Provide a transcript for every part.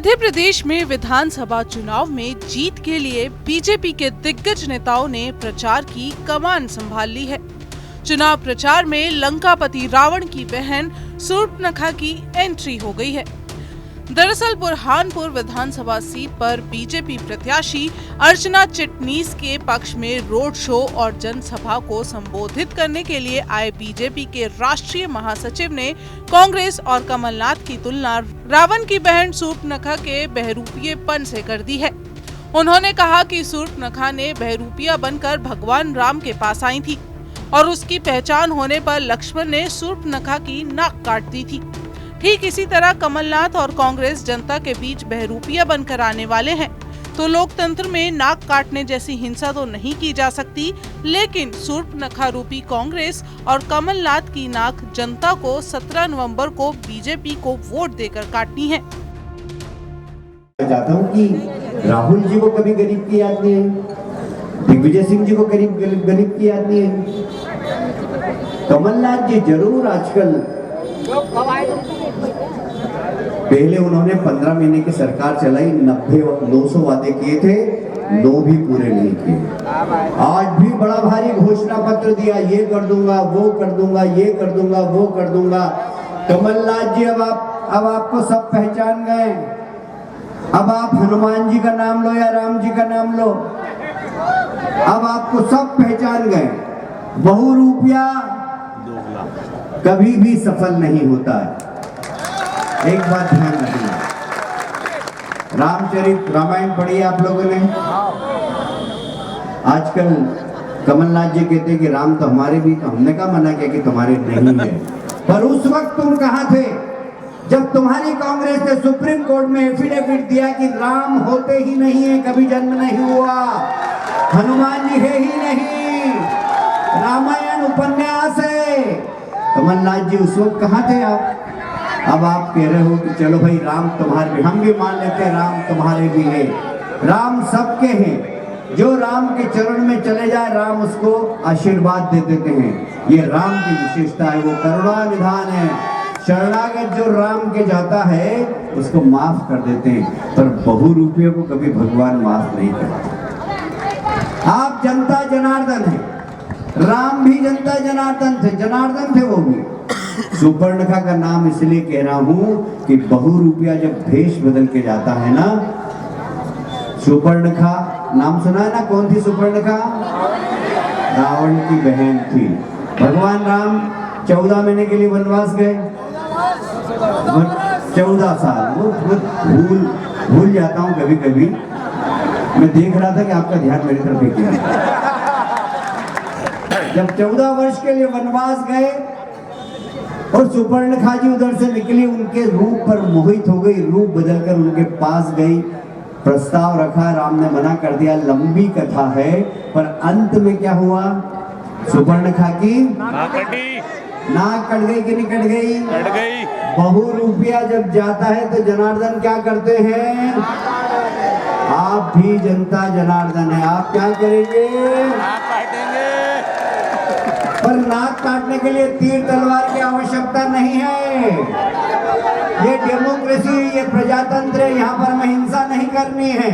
मध्य प्रदेश में विधानसभा चुनाव में जीत के लिए बीजेपी के दिग्गज नेताओं ने प्रचार की कमान संभाल ली है। चुनाव प्रचार में लंकापति रावण की बहन शूर्पणखा की एंट्री हो गई है। दरअसल बुरहानपुर विधानसभा सीट पर बीजेपी प्रत्याशी अर्चना चिटनीस के पक्ष में रोड शो और जनसभा को संबोधित करने के लिए आए बीजेपी के राष्ट्रीय महासचिव ने कांग्रेस और कमलनाथ की तुलना रावण की बहन शूर्पणखा के बहरूपियेपन से कर दी है। उन्होंने कहा कि शूर्पणखा ने बहरूपिया बनकर भगवान राम के पास आई थी और उसकी पहचान होने पर लक्ष्मण ने शूर्पणखा की नाक काट दी थी। ठीक इसी तरह कमलनाथ और कांग्रेस जनता के बीच बहरूपिया बनकर आने वाले हैं, तो लोकतंत्र में नाक काटने जैसी हिंसा तो नहीं की जा सकती, लेकिन शूर्पणखा रूपी कांग्रेस और कमलनाथ की नाक जनता को 17 नवंबर को बीजेपी को वोट देकर काटनी है। चाहता हूँ कि राहुल जी को कभी गरीब की याद नहीं है, दिग्विजय सिंह जी को गरीब की याद नहीं है। कमलनाथ जी जरूर आजकल पहले उन्होंने 15 महीने की सरकार चलाई, 900 वादे किए थे, 9 भी पूरे नहीं किए। आज भी बड़ा भारी घोषणा पत्र दिया, ये कर दूंगा, वो कर दूंगा, ये कर दूंगा, वो कर दूंगा। कमलनाथ जी अब आपको सब पहचान गए। अब आप हनुमान जी का नाम लो या राम जी का नाम लो, अब आपको सब पहचान गए। बहुरूपिया कभी भी सफल नहीं होता है, एक बात ध्यान रखिए। रामचरित रामायण पढ़ी आप लोगों ने। आजकल कमलनाथ जी कहते कि राम तो हमारे भी, तो हमने क्या मना किया कि तुम्हारे नहीं है। पर उस वक्त तुम कहां थे जब तुम्हारी कांग्रेस ने सुप्रीम कोर्ट में एफिडेविट दिया कि राम होते ही नहीं है, कभी जन्म नहीं हुआ, हनुमान जी है ही नहीं, रामायण उपन्यास है। कमलनाथ जी उस वक्त कहाँ थे आप? अब आप कह रहे हो कि चलो भाई राम तुम्हारे भी, हम भी मान लेते हैं राम तुम्हारे भी है। राम सबके हैं, जो राम के चरण में चले जाए राम उसको आशीर्वाद दे देते हैं। ये राम की विशेषता है, वो करुणा निधान है। शरणागत जो राम के जाता है उसको माफ कर देते हैं, पर बहुरूपियों को कभी भगवान माफ नहीं करते। आप जनता जनार्दन है, राम भी जनता जनार्दन थे वो भी। शूर्पणखा का नाम इसलिए कह रहा हूं कि बहुरूपिया जब भेष बदल के जाता है ना, शूर्पणखा नाम सुना है ना? कौन थी शूर्पणखा? रावण की बहन थी। भगवान राम 14 महीने के लिए वनवास गए, 14 साल। वो भूल जाता हूं कभी कभी। मैं देख रहा था कि आपका ध्यान मेरी तरफ एक है। जब 14 वर्ष के लिए वनवास गए और शूर्पणखा जी उधर से निकली, उनके रूप पर मोहित हो गई, रूप बदलकर उनके पास गई, प्रस्ताव रखा, राम ने मना कर दिया। लंबी कथा है, पर अंत में क्या हुआ? शूर्पणखा की नाक कट गई कि नहीं कट गई? कट गई। बहुरूपिया जब जाता है तो जनार्दन क्या करते हैं? आप भी जनता जनार्दन है, आप क्या करेंगे? पर नाक काटने के लिए तीर तलवार की आवश्यकता नहीं है। ये डेमोक्रेसी, ये प्रजातंत्र है, यहाँ पर हमें हिंसा नहीं करनी है।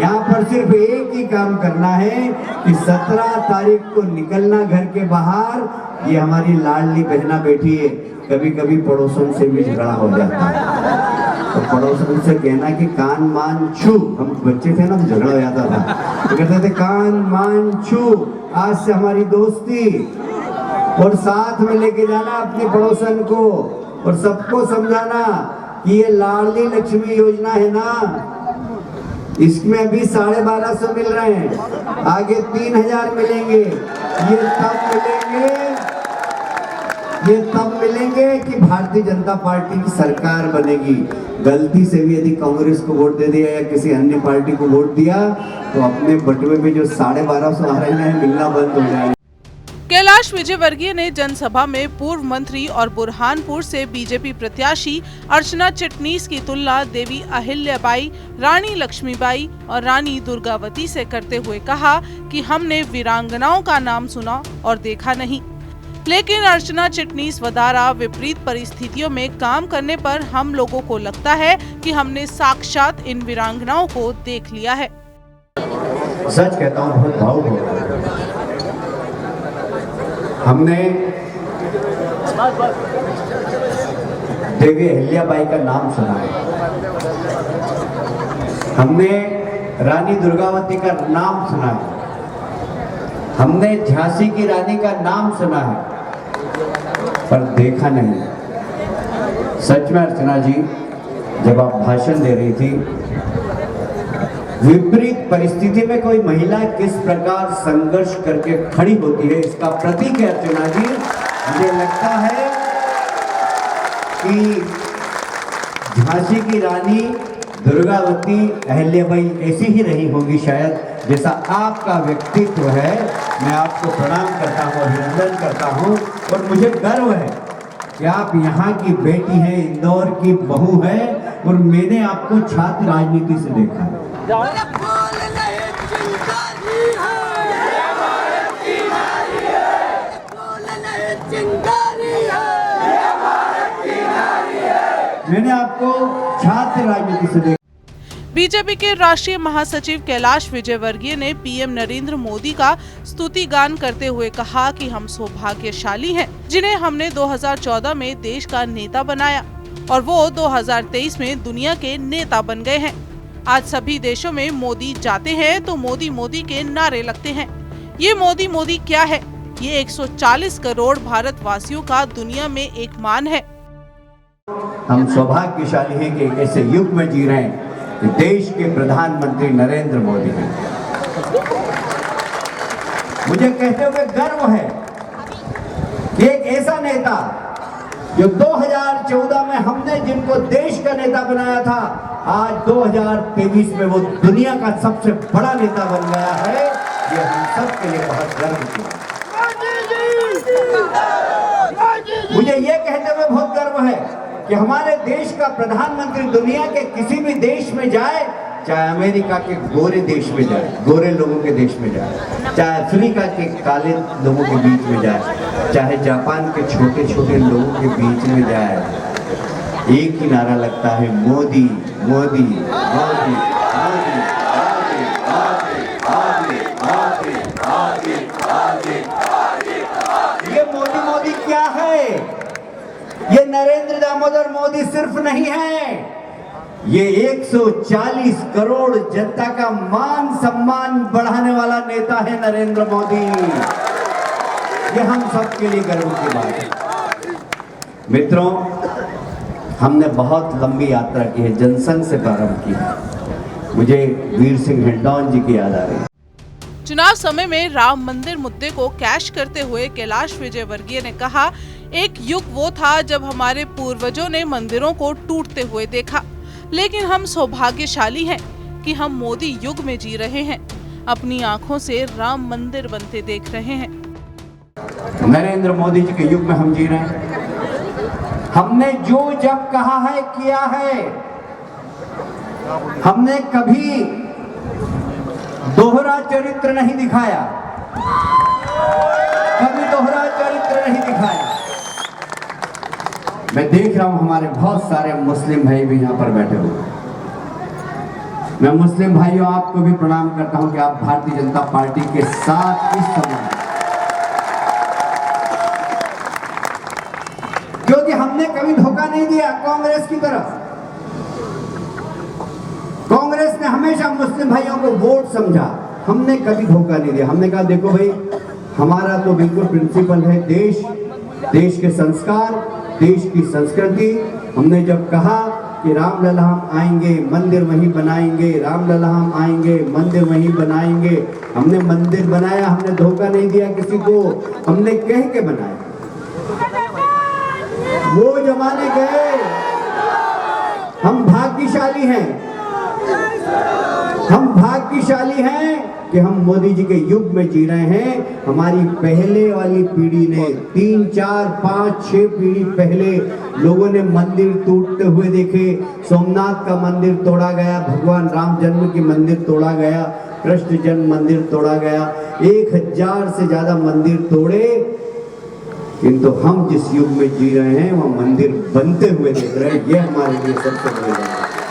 यहाँ पर सिर्फ एक ही काम करना है कि 17 तारीख को निकलना घर के बाहर। ये हमारी लाडली बहना बैठी है, कभी कभी पड़ोसन से भी झगड़ा हो जाता है, तो पड़ोसन से कहना कि कान मान छू। हम बच्चे थे ना, झगड़ा हो जाता था, तो कहते थे कान मान छू, आज से हमारी दोस्ती। और साथ में लेके जाना अपने पड़ोसन को और सबको समझाना कि ये लाडली लक्ष्मी योजना है ना, इसमें अभी 1250 मिल रहे हैं, आगे 3000 मिलेंगे। ये तब मिलेंगे कि भारतीय जनता पार्टी की सरकार बनेगी। गलती से भी यदि कांग्रेस को वोट दे दिया या किसी अन्य पार्टी को वोट दिया तो अपने बटुए में जो 1250 आ रहे हैं मिलना बंद हो जाएगा। कैलाश विजयवर्गीय ने जनसभा में पूर्व मंत्री और बुरहानपुर से बीजेपी प्रत्याशी अर्चना चिटनीस की तुलना देवी अहिल्याबाई, रानी लक्ष्मीबाई और रानी दुर्गावती से करते हुए कहा कि हमने वीरांगनाओं का नाम सुना और देखा नहीं। लेकिन अर्चना चिटनीस वदारा विपरीत परिस्थितियों में काम करने पर हम लोगों को लगता है कि हमने साक्षात इन वीरांगनाओं को देख लिया है। सच कहता हूँ, बहुत भावुक हो रहा है। हमने देवी अहिल्याबाई का नाम सुना है, हमने रानी दुर्गावती का नाम सुना है, हमने झांसी की रानी का नाम सुना है, पर देखा नहीं। सच में अर्चना जी, जब आप भाषण दे रही थी, विपरीत परिस्थिति में कोई महिला किस प्रकार संघर्ष करके खड़ी होती है, इसका प्रतीक है अर्चना जी। मुझे लगता है कि झांसी की रानी दुर्गावती अहिल्याबाई ऐसी ही रही होगी शायद, जैसा आपका व्यक्तित्व है। मैं आपको प्रणाम करता हूँ, अभिनंदन करता हूँ, और मुझे गर्व है कि आप यहाँ की बेटी हैं, इंदौर की बहू है, और मैंने आपको छात्र राजनीति से देखा है। मैंने आपको छात्र राजनीति से देखा। बीजेपी के राष्ट्रीय महासचिव कैलाश विजयवर्गीय ने पीएम नरेंद्र मोदी का स्तुति गान करते हुए कहा कि हम सौभाग्यशाली हैं, जिन्हें हमने 2014 में देश का नेता बनाया और वो 2023 में दुनिया के नेता बन गए हैं। आज सभी देशों में मोदी जाते हैं तो मोदी मोदी के नारे लगते हैं। ये मोदी मोदी क्या है? ये 140 करोड़ भारतवासियों का दुनिया में एक मान है। हम सौभाग्यशाली हैं कि ऐसे युग में जी रहे हैं कि देश के प्रधानमंत्री नरेंद्र मोदी हैं। मुझे कहते हुए गर्व है कि एक ऐसा नेता जो 2014 में हमने जिनको देश का नेता बनाया था, आज 2023 में वो दुनिया का सबसे बड़ा नेता बन गया है। ये हम सब के लिए बहुत गर्व की। मुझे ये कहते हुए बहुत गर्व है कि हमारे देश का प्रधानमंत्री दुनिया के किसी भी देश में जाए, चाहे अमेरिका के गोरे देश में जाए, गोरे लोगों के देश में जाए, चाहे अफ्रीका के काले लोगों के बीच में जाए, चाहे जापान के छोटे छोटे लोगों के बीच में जाए, एक ही नारा लगता है, मोदी मोदी मोदी मोदी, ये मोदी मोदी क्या है? ये नरेंद्र दामोदर मोदी सिर्फ नहीं है, ये 140 करोड़ जनता का मान सम्मान बढ़ाने वाला नेता है नरेंद्र मोदी। ये हम सबके लिए गर्व की बात है। मित्रों, हमने बहुत लंबी यात्रा की है, जनसंघ से प्रारंभ की है। मुझे वीर सिंह हिंडौन जी की याद आ रही है। चुनाव समय में राम मंदिर मुद्दे को कैश करते हुए कैलाश विजयवर्गीय ने कहा, एक युग वो था जब हमारे पूर्वजों ने मंदिरों को टूटते हुए देखा, लेकिन हम सौभाग्यशाली हैं कि हम मोदी युग में जी रहे हैं, अपनी आंखों से राम मंदिर बनते देख रहे हैं। नरेंद्र मोदी जी के युग में हम जी रहे हैं। हमने जो जब कहा है किया है, हमने कभी दोहरा चरित्र नहीं दिखाया, कभी दोहरा चरित्र नहीं दिखाया। मैं देख रहा हूं हमारे बहुत सारे मुस्लिम भाई भी यहां पर बैठे हुए। मैं मुस्लिम भाइयों आपको भी प्रणाम करता हूं कि आप भारतीय जनता पार्टी के साथ इस समय, क्योंकि हमने कभी धोखा नहीं दिया कांग्रेस की तरफ। कांग्रेस ने हमेशा मुस्लिम भाइयों को वोट समझा, हमने कभी धोखा नहीं दिया। हमने कहा देखो भाई, हमारा तो बिल्कुल प्रिंसिपल है देश के संस्कार, देश की संस्कृति। हमने जब कहा कि रामलला हम आएंगे मंदिर वहीं बनाएंगे, रामलला हम आएंगे मंदिर वहीं बनाएंगे, हमने मंदिर बनाया, हमने धोखा नहीं दिया किसी को, हमने कह के बनाया। वो जमाने गए। हम भाग्यशाली हैं, हम भाग्यशाली हैं कि हम मोदी जी के युग में जी रहे हैं। हमारी पहले वाली पीढ़ी ने 3, 4, 5, 6 पीढ़ी पहले लोगों ने मंदिर टूटते हुए देखे। सोमनाथ का मंदिर तोड़ा गया, भगवान राम जन्म की मंदिर तोड़ा गया, कृष्ण जन्म मंदिर तोड़ा गया, 1000 से ज्यादा मंदिर तोड़े। किंतु हम जिस युग में जी रहे हैं वह मंदिर बनते हुए देख रहे हैं, ये हमारे लिए सबसे बड़ी बात है।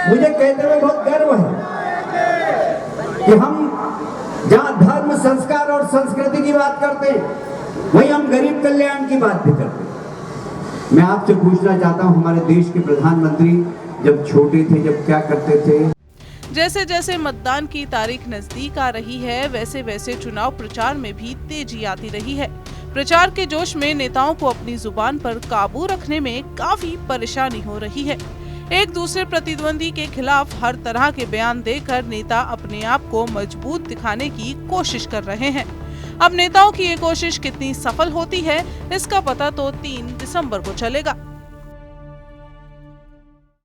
मुझे कहते हुए बहुत गर्व है कि हम जहां धर्म, संस्कार और संस्कृति की बात करते हैं वहीं हम गरीब कल्याण की बात भी करते हैं। मैं आपसे पूछना चाहता हूं, हमारे देश के प्रधानमंत्री जब छोटे थे, जब क्या करते थे? जैसे जैसे मतदान की तारीख नजदीक आ रही है, वैसे वैसे चुनाव प्रचार में भी तेजी आती रही है। प्रचार के जोश में नेताओं को अपनी जुबान पर काबू रखने में काफी परेशानी हो रही है। एक दूसरे प्रतिद्वंदी के खिलाफ हर तरह के बयान देकर नेता अपने आप को मजबूत दिखाने की कोशिश कर रहे हैं। अब नेताओं की ये कोशिश कितनी सफल होती है, इसका पता तो 3 दिसंबर को चलेगा।